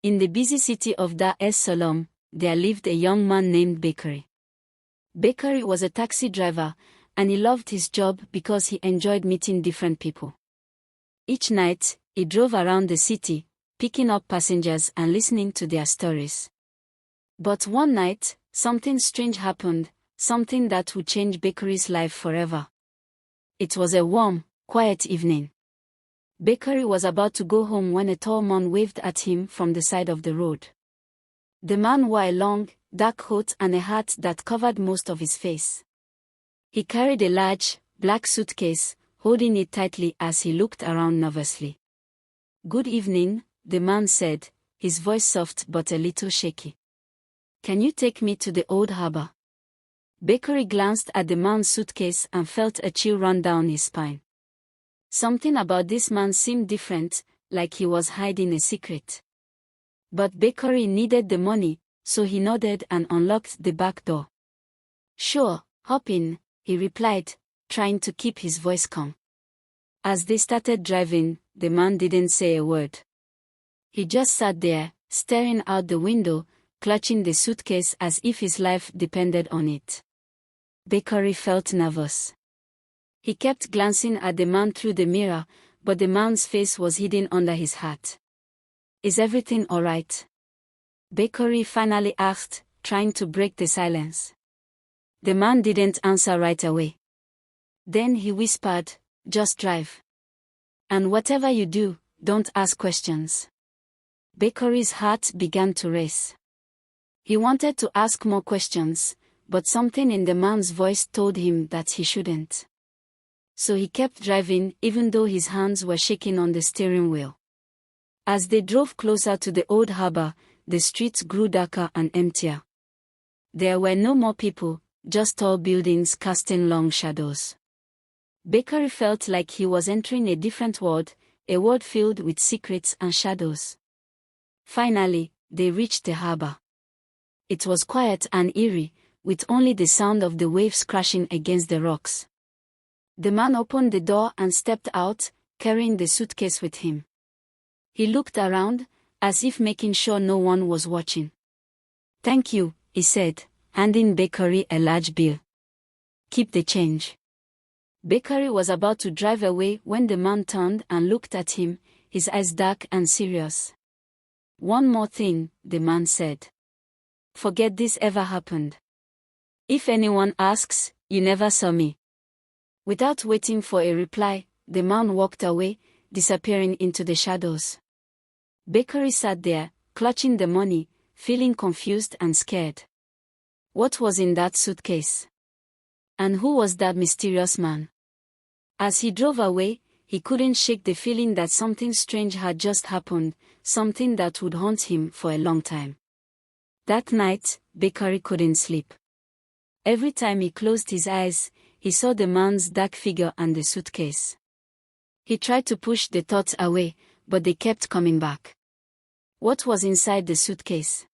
In the busy city of Dar es Salaam, there lived a young man named Bakari. Bakari was a taxi driver, and he loved his job because he enjoyed meeting different people. Each night, he drove around the city, picking up passengers and listening to their stories. But one night, something strange happened, something that would change Bakari's life forever. It was a warm, quiet evening. Bakari was about to go home when a tall man waved at him from the side of the road. The man wore a long, dark coat and a hat that covered most of his face. He carried a large, black suitcase, holding it tightly as he looked around nervously. "Good evening," the man said, his voice soft but a little shaky. "Can you take me to the old harbor?" Bakari glanced at the man's suitcase and felt a chill run down his spine. Something about this man seemed different, like he was hiding a secret. But Bakari needed the money, so he nodded and unlocked the back door. "Sure, hop in," he replied, trying to keep his voice calm. As they started driving, the man didn't say a word. He just sat there, staring out the window, clutching the suitcase as if his life depended on it. Bakari felt nervous. He kept glancing at the man through the mirror, but the man's face was hidden under his hat. "Is everything all right?" Bakari finally asked, trying to break the silence. The man didn't answer right away. Then he whispered, "Just drive. And whatever you do, don't ask questions." Bakari's heart began to race. He wanted to ask more questions, but something in the man's voice told him that he shouldn't. So he kept driving even though his hands were shaking on the steering wheel. As they drove closer to the old harbor, the streets grew darker and emptier. There were no more people, just tall buildings casting long shadows. Bakari felt like he was entering a different world, a world filled with secrets and shadows. Finally, they reached the harbor. It was quiet and eerie, with only the sound of the waves crashing against the rocks. The man opened the door and stepped out, carrying the suitcase with him. He looked around, as if making sure no one was watching. "Thank you," he said, handing Bakari a large bill. "Keep the change." Bakari was about to drive away when the man turned and looked at him, his eyes dark and serious. "One more thing," the man said. "Forget this ever happened. If anyone asks, you never saw me." Without waiting for a reply, the man walked away, disappearing into the shadows. Bakari sat there, clutching the money, feeling confused and scared. What was in that suitcase? And who was that mysterious man? As he drove away, he couldn't shake the feeling that something strange had just happened, something that would haunt him for a long time. That night, Bakari couldn't sleep. Every time he closed his eyes, he saw the man's dark figure and the suitcase. He tried to push the thoughts away, but they kept coming back. What was inside the suitcase?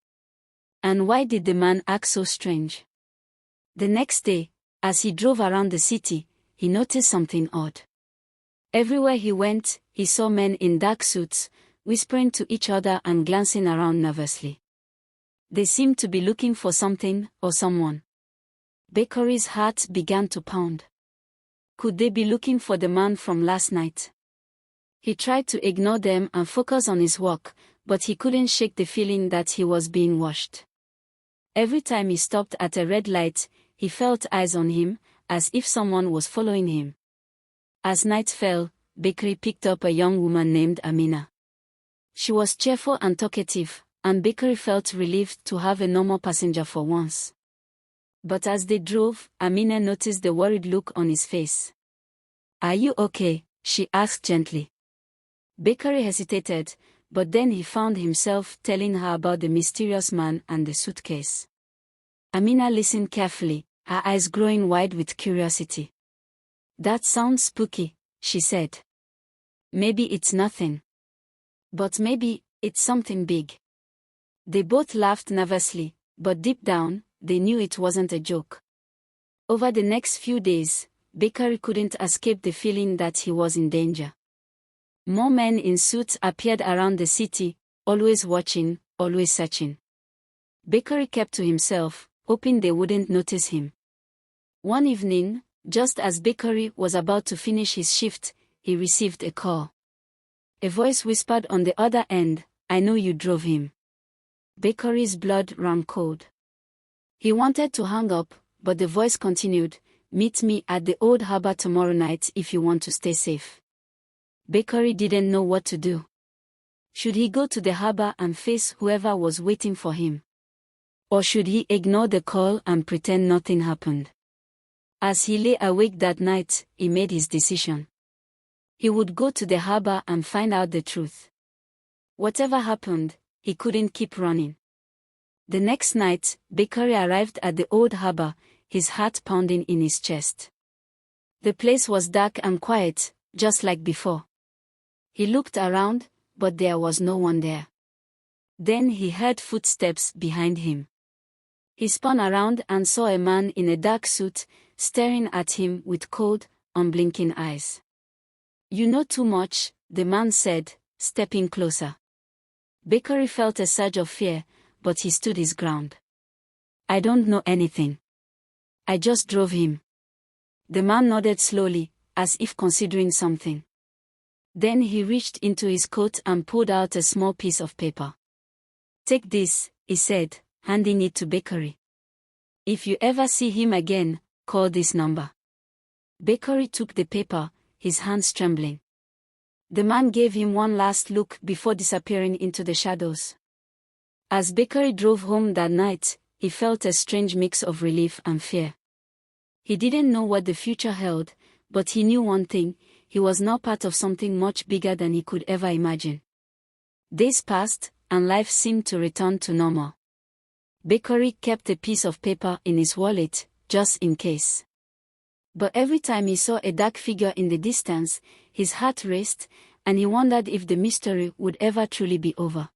And why did the man act so strange? The next day, as he drove around the city, he noticed something odd. Everywhere he went, he saw men in dark suits, whispering to each other and glancing around nervously. They seemed to be looking for something or someone. Bakari's heart began to pound. Could they be looking for the man from last night? He tried to ignore them and focus on his work, but he couldn't shake the feeling that he was being watched. Every time he stopped at a red light, he felt eyes on him, as if someone was following him. As night fell, Bakari picked up a young woman named Amina. She was cheerful and talkative, and Bakari felt relieved to have a normal passenger for once. But as they drove, Amina noticed the worried look on his face. "Are you okay?" she asked gently. Bakari hesitated, but then he found himself telling her about the mysterious man and the suitcase. Amina listened carefully, her eyes growing wide with curiosity. "That sounds spooky," she said. "Maybe it's nothing. But maybe it's something big." They both laughed nervously, but deep down, they knew it wasn't a joke. Over the next few days, Bakari couldn't escape the feeling that he was in danger. More men in suits appeared around the city, always watching, always searching. Bakari kept to himself, hoping they wouldn't notice him. One evening, just as Bakari was about to finish his shift, he received a call. A voice whispered on the other end, "I know you drove him." Bakari's blood ran cold. He wanted to hang up, but the voice continued, "Meet me at the old harbor tomorrow night if you want to stay safe." Bakari didn't know what to do. Should he go to the harbor and face whoever was waiting for him? Or should he ignore the call and pretend nothing happened? As he lay awake that night, he made his decision. He would go to the harbor and find out the truth. Whatever happened, he couldn't keep running. The next night, Bakari arrived at the old harbor, his heart pounding in his chest. The place was dark and quiet, just like before. He looked around, but there was no one there. Then he heard footsteps behind him. He spun around and saw a man in a dark suit, staring at him with cold, unblinking eyes. "You know too much," the man said, stepping closer. Bakari felt a surge of fear, but he stood his ground. "I don't know anything. I just drove him." The man nodded slowly, as if considering something. Then he reached into his coat and pulled out a small piece of paper. "Take this," he said, handing it to Bakari. "If you ever see him again, call this number." Bakari took the paper, his hands trembling. The man gave him one last look before disappearing into the shadows. As Bakari drove home that night, he felt a strange mix of relief and fear. He didn't know what the future held, but he knew one thing: he was now part of something much bigger than he could ever imagine. Days passed, and life seemed to return to normal. Bakari kept a piece of paper in his wallet, just in case. But every time he saw a dark figure in the distance, his heart raced, and he wondered if the mystery would ever truly be over.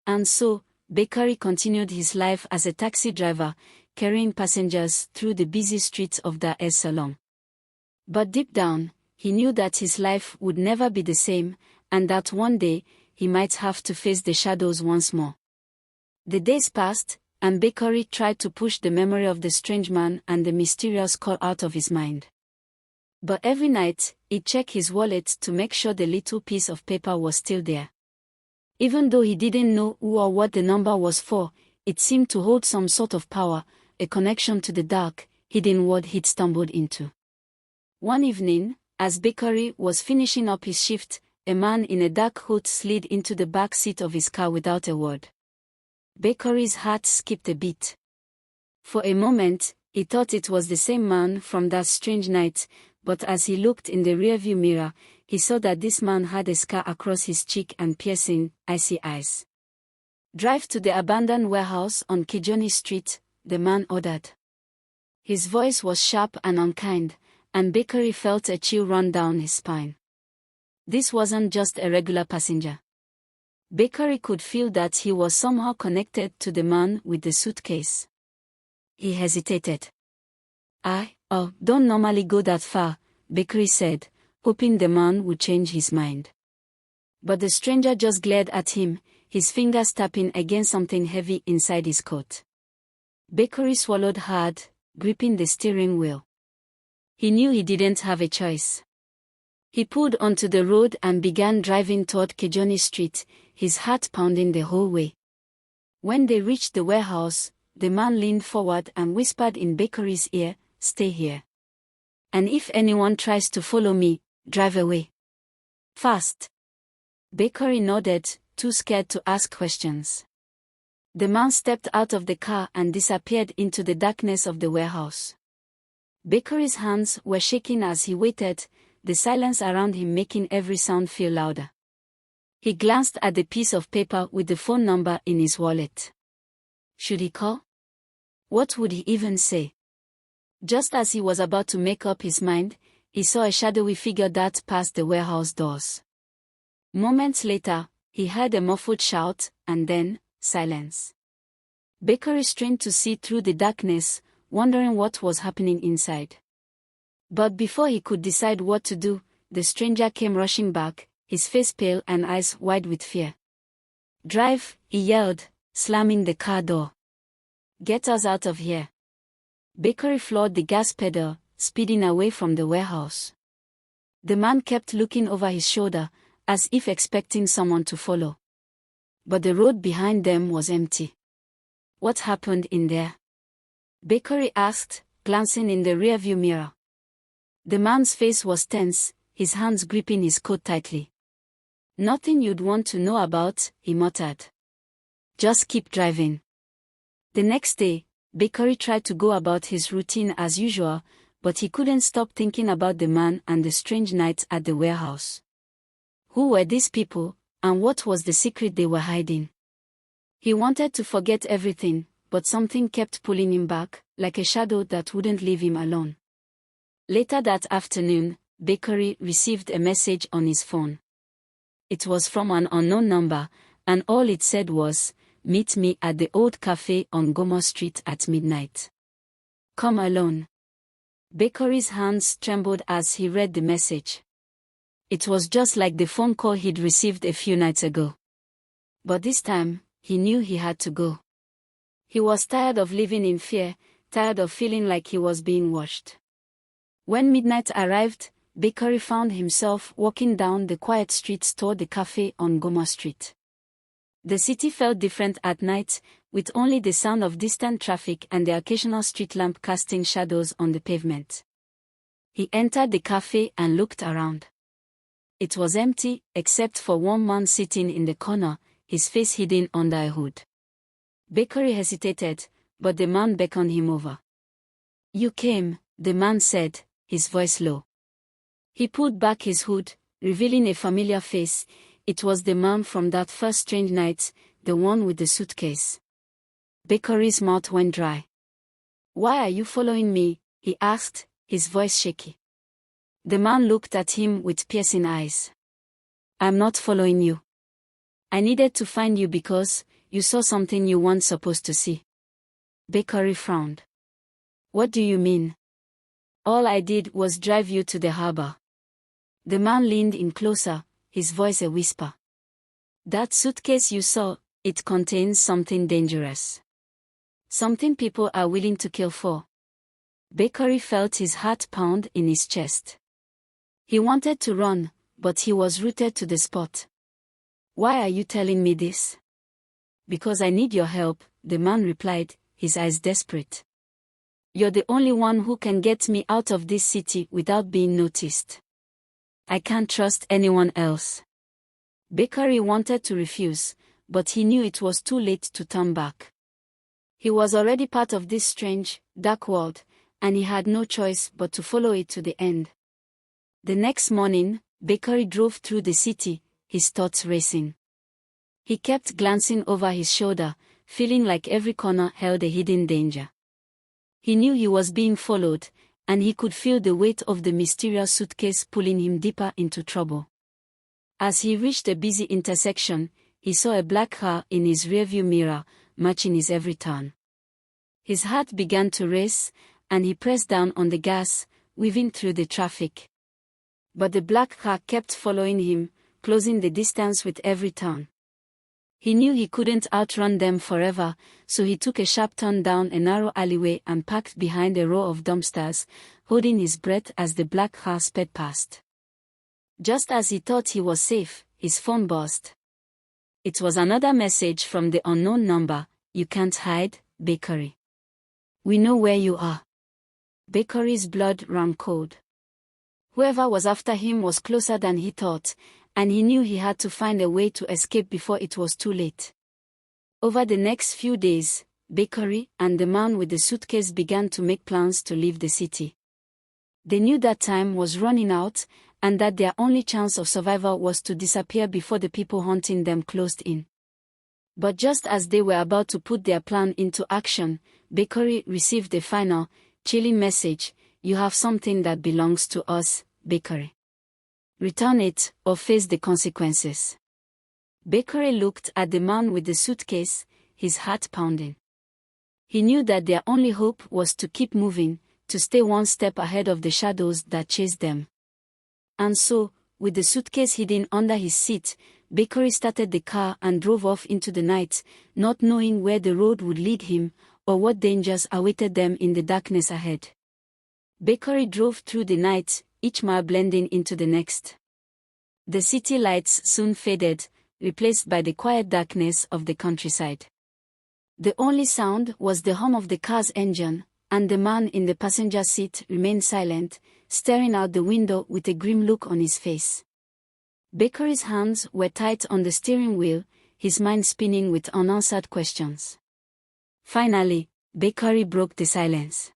And so, Bakari continued his life as a taxi driver, carrying passengers through the busy streets of Dar es Salaam. But deep down, he knew that his life would never be the same, and that one day, he might have to face the shadows once more. The days passed, and Bakari tried to push the memory of the strange man and the mysterious call out of his mind. But every night, he'd check his wallet to make sure the little piece of paper was still there. Even though he didn't know who or what the number was for, it seemed to hold some sort of power, a connection to the dark, hidden world he'd stumbled into. One evening, as Bakari was finishing up his shift, a man in a dark coat slid into the back seat of his car without a word. Bakari's heart skipped a beat. For a moment, he thought it was the same man from that strange night, but as he looked in the rearview mirror, he saw that this man had a scar across his cheek and piercing, icy eyes. "Drive to the abandoned warehouse on Kijoni Street," the man ordered. His voice was sharp and unkind, and Bakari felt a chill run down his spine. This wasn't just a regular passenger. Bakari could feel that he was somehow connected to the man with the suitcase. He hesitated. "Oh, don't normally go that far," Bakari said, hoping the man would change his mind. But the stranger just glared at him, his fingers tapping against something heavy inside his coat. Bakari swallowed hard, gripping the steering wheel. He knew he didn't have a choice. He pulled onto the road and began driving toward Kijoni Street, his heart pounding the whole way. When they reached the warehouse, the man leaned forward and whispered in Bakari's ear, "Stay here. And if anyone tries to follow me, drive away. Fast." Bakari nodded, too scared to ask questions. The man stepped out of the car and disappeared into the darkness of the warehouse. Bakari's hands were shaking as he waited, the silence around him making every sound feel louder. He glanced at the piece of paper with the phone number in his wallet. Should he call? What would he even say? Just as he was about to make up his mind, he saw a shadowy figure dart past the warehouse doors. Moments later, he heard a muffled shout, and then, silence. Bakari strained to see through the darkness, wondering what was happening inside. But before he could decide what to do, the stranger came rushing back, his face pale and eyes wide with fear. Drive, he yelled, slamming the car door. Get us out of here. Bakari floored the gas pedal, speeding away from the warehouse. The man kept looking over his shoulder, as if expecting someone to follow. But the road behind them was empty. What happened in there? Bakari asked, glancing in the rearview mirror. The man's face was tense, his hands gripping his coat tightly. Nothing you'd want to know about, he muttered. Just keep driving. The next day, Bakari tried to go about his routine as usual, but he couldn't stop thinking about the man and the strange nights at the warehouse. Who were these people, and what was the secret they were hiding? He wanted to forget everything, but something kept pulling him back, like a shadow that wouldn't leave him alone. Later that afternoon, Bakari received a message on his phone. It was from an unknown number, and all it said was, "Meet me at the old cafe on Gomo Street at midnight. Come alone." Bakari's hands trembled as he read the message. It was just like the phone call he'd received a few nights ago. But this time, he knew he had to go. He was tired of living in fear, tired of feeling like he was being watched. When midnight arrived, Bakari found himself walking down the quiet streets toward the cafe on Gomo Street. The city felt different at night, with only the sound of distant traffic and the occasional street lamp casting shadows on the pavement. He entered the cafe and looked around. It was empty, except for one man sitting in the corner, his face hidden under a hood. Bakari hesitated, but the man beckoned him over. "You came," the man said, his voice low. He pulled back his hood, revealing a familiar face. It was the man from that first strange night, the one with the suitcase. Bakari's mouth went dry. "Why are you following me?" he asked, his voice shaky. The man looked at him with piercing eyes. "I'm not following you. I needed to find you because you saw something you weren't supposed to see." Bakari frowned. "What do you mean?" "All I did was drive you to the harbor." The man leaned in closer, his voice a whisper. "That suitcase you saw, it contains something dangerous. Something people are willing to kill for." Bakari felt his heart pound in his chest. He wanted to run, but he was rooted to the spot. "Why are you telling me this?" "Because I need your help," the man replied, his eyes desperate. "You're the only one who can get me out of this city without being noticed. I can't trust anyone else." Bakari wanted to refuse, but he knew it was too late to turn back. He was already part of this strange, dark world, and he had no choice but to follow it to the end. The next morning, Bakari drove through the city, his thoughts racing. He kept glancing over his shoulder, feeling like every corner held a hidden danger. He knew he was being followed, and he could feel the weight of the mysterious suitcase pulling him deeper into trouble. As he reached a busy intersection, he saw a black car in his rearview mirror, matching his every turn. His heart began to race, and he pressed down on the gas, weaving through the traffic. But the black car kept following him, closing the distance with every turn. He knew he couldn't outrun them forever, so he took a sharp turn down a narrow alleyway and parked behind a row of dumpsters, holding his breath as the black car sped past. Just as he thought he was safe, his phone buzzed. It was another message from the unknown number. "You can't hide, Bakari. We know where you are." Bakari's blood ran cold. Whoever was after him was closer than he thought, and he knew he had to find a way to escape before it was too late. Over the next few days, Bakari and the man with the suitcase began to make plans to leave the city. They knew that time was running out, and that their only chance of survival was to disappear before the people hunting them closed in. But just as they were about to put their plan into action, Bakari received a final, chilling message: "You have something that belongs to us, Bakari. Return it, or face the consequences." Bakari looked at the man with the suitcase, his heart pounding. He knew that their only hope was to keep moving, to stay one step ahead of the shadows that chased them. And so, with the suitcase hidden under his seat, Bakari started the car and drove off into the night, not knowing where the road would lead him, or what dangers awaited them in the darkness ahead. Bakari drove through the night, each mile blending into the next. The city lights soon faded, replaced by the quiet darkness of the countryside. The only sound was the hum of the car's engine, and the man in the passenger seat remained silent, staring out the window with a grim look on his face. Bakari's hands were tight on the steering wheel, his mind spinning with unanswered questions. Finally, Bakari broke the silence.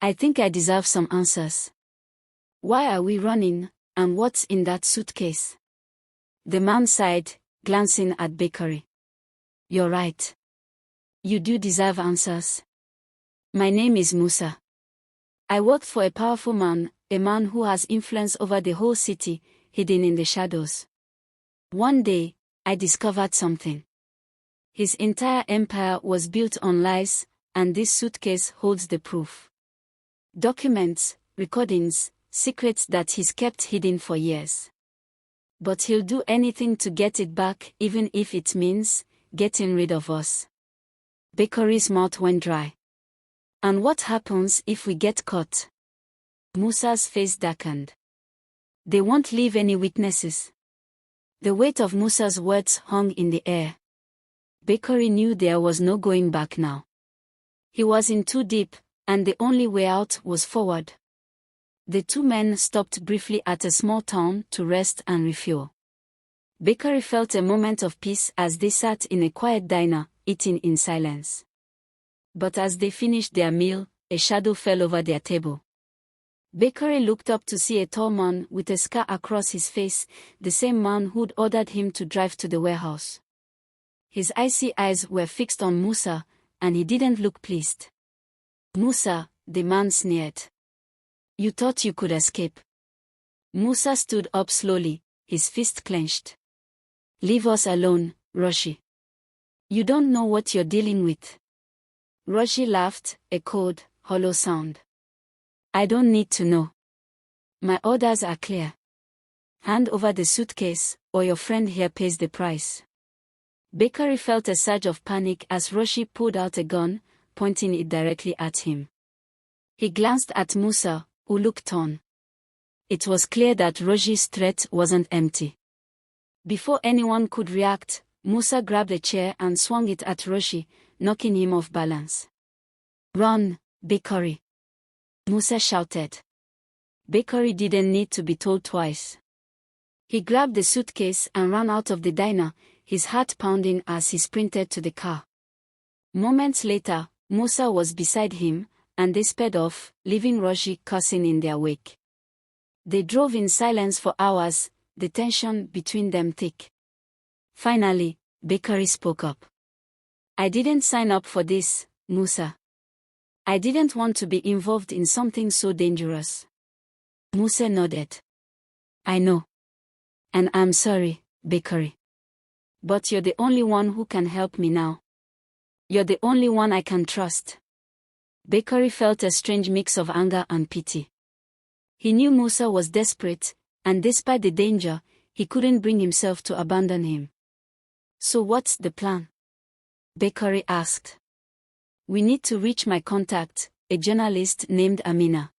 "I think I deserve some answers. Why are we running, and what's in that suitcase?" The man sighed, glancing at Bakari. "You're right. You do deserve answers. My name is Musa. I work for a powerful man, a man who has influence over the whole city, hidden in the shadows. One day, I discovered something. His entire empire was built on lies, and this suitcase holds the proof. Documents, recordings, secrets that he's kept hidden for years. But he'll do anything to get it back, even if it means getting rid of us." Bakari's mouth went dry. "And what happens if we get caught?" Musa's face darkened. "They won't leave any witnesses." The weight of Musa's words hung in the air. Bakari knew there was no going back now. He was in too deep, and the only way out was forward. The two men stopped briefly at a small town to rest and refuel. Bakari felt a moment of peace as they sat in a quiet diner, eating in silence. But as they finished their meal, a shadow fell over their table. Bakari looked up to see a tall man with a scar across his face, the same man who'd ordered him to drive to the warehouse. His icy eyes were fixed on Musa, and he didn't look pleased. "Musa," the man sneered. "You thought you could escape." Musa stood up slowly, his fist clenched. "Leave us alone, Roshi. You don't know what you're dealing with." Roshi laughed, a cold, hollow sound. "I don't need to know. My orders are clear. Hand over the suitcase, or your friend here pays the price." Bakari felt a surge of panic as Roshi pulled out a gun, pointing it directly at him. He glanced at Musa, who looked torn. It was clear that Roshi's threat wasn't empty. Before anyone could react, Musa grabbed a chair and swung it at Roshi, knocking him off balance. "Run, Bakari!" Musa shouted. Bakari didn't need to be told twice. He grabbed the suitcase and ran out of the diner, his heart pounding as he sprinted to the car. Moments later, Musa was beside him, and they sped off, leaving Roshi cursing in their wake. They drove in silence for hours, the tension between them thick. Finally, Bakari spoke up. "I didn't sign up for this, Musa. I didn't want to be involved in something so dangerous." Musa nodded. "I know. And I'm sorry, Bakari. But you're the only one who can help me now. You're the only one I can trust." Bakari felt a strange mix of anger and pity. He knew Musa was desperate, and despite the danger, he couldn't bring himself to abandon him. "So what's the plan?" Bakari asked. "We need to reach my contact, a journalist named Amina.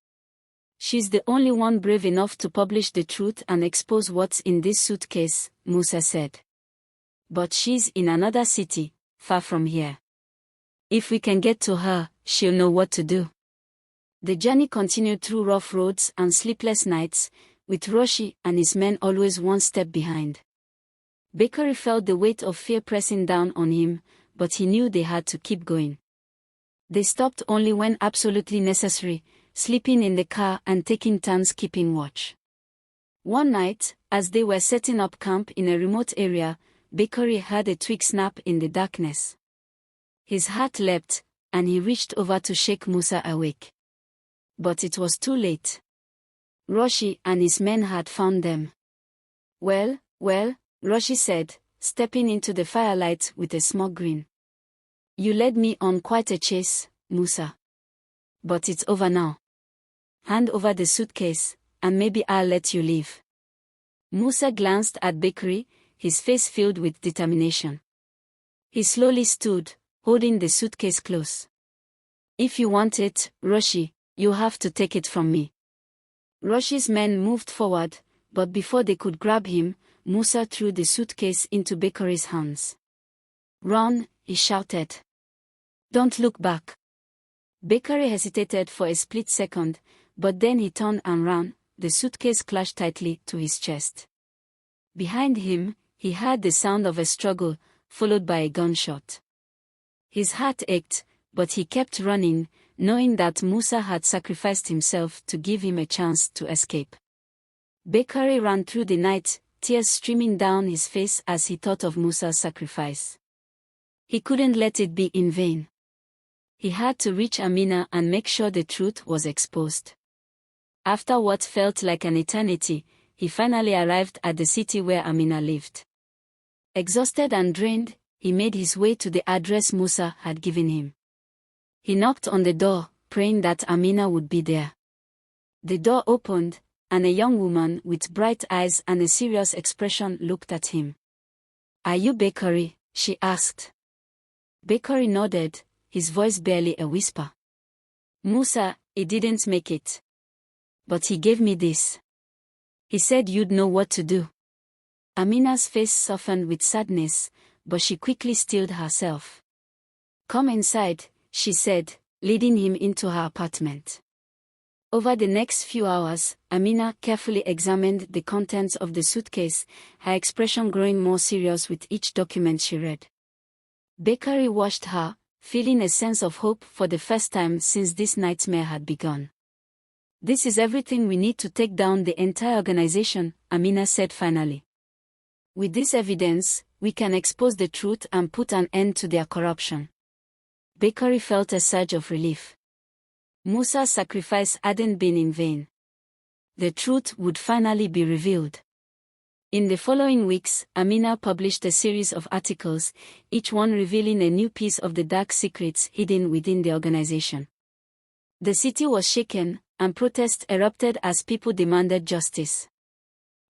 She's the only one brave enough to publish the truth and expose what's in this suitcase," Musa said. "But she's in another city, far from here. If we can get to her, she'll know what to do." The journey continued through rough roads and sleepless nights, with Roshi and his men always one step behind. Bakari felt the weight of fear pressing down on him, but he knew they had to keep going. They stopped only when absolutely necessary, sleeping in the car and taking turns keeping watch. One night, as they were setting up camp in a remote area, Bakari heard a twig snap in the darkness. His heart leapt, and he reached over to shake Musa awake. But it was too late. Roshi and his men had found them. Well, Roshi said, stepping into the firelight with a smug grin. "You led me on quite a chase, Musa. But it's over now. Hand over the suitcase, and maybe I'll let you leave." Musa glanced at Bakari, his face filled with determination. He slowly stood, holding the suitcase close. "If you want it, Roshi, you have to take it from me." Roshi's men moved forward, but before they could grab him, Musa threw the suitcase into Bakari's hands. "Run," he shouted. "Don't look back." Bakari hesitated for a split second, but then he turned and ran, the suitcase clutched tightly to his chest. Behind him, he heard the sound of a struggle, followed by a gunshot. His heart ached, but he kept running, knowing that Musa had sacrificed himself to give him a chance to escape. Bakari ran through the night, tears streaming down his face as he thought of Musa's sacrifice. He couldn't let it be in vain. He had to reach Amina and make sure the truth was exposed. After what felt like an eternity, he finally arrived at the city where Amina lived. Exhausted and drained, he made his way to the address Musa had given him. He knocked on the door, praying that Amina would be there. The door opened, and a young woman with bright eyes and a serious expression looked at him. "Are you Bakari?" she asked. Bakari nodded, his voice barely a whisper. "Musa, he didn't make it. But he gave me this. He said you'd know what to do." Amina's face softened with sadness, but she quickly steeled herself. "Come inside," she said, leading him into her apartment. Over the next few hours, Amina carefully examined the contents of the suitcase, her expression growing more serious with each document she read. Bakari watched her, feeling a sense of hope for the first time since this nightmare had begun. "This is everything we need to take down the entire organization," Amina said finally. "With this evidence, we can expose the truth and put an end to their corruption." Bakari felt a surge of relief. Musa's sacrifice hadn't been in vain. The truth would finally be revealed. In the following weeks, Amina published a series of articles, each one revealing a new piece of the dark secrets hidden within the organization. The city was shaken, and protests erupted as people demanded justice.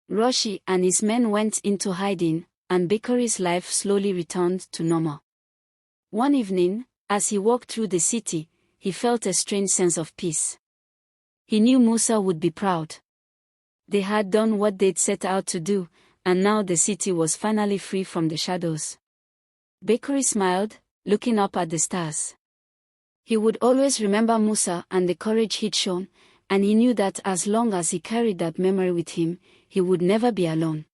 Roshi and his men went into hiding, and Bakari's life slowly returned to normal. One evening, as he walked through the city, he felt a strange sense of peace. He knew Musa would be proud. They had done what they'd set out to do, and now the city was finally free from the shadows. Bakari smiled, looking up at the stars. He would always remember Musa and the courage he'd shown, and he knew that as long as he carried that memory with him, he would never be alone.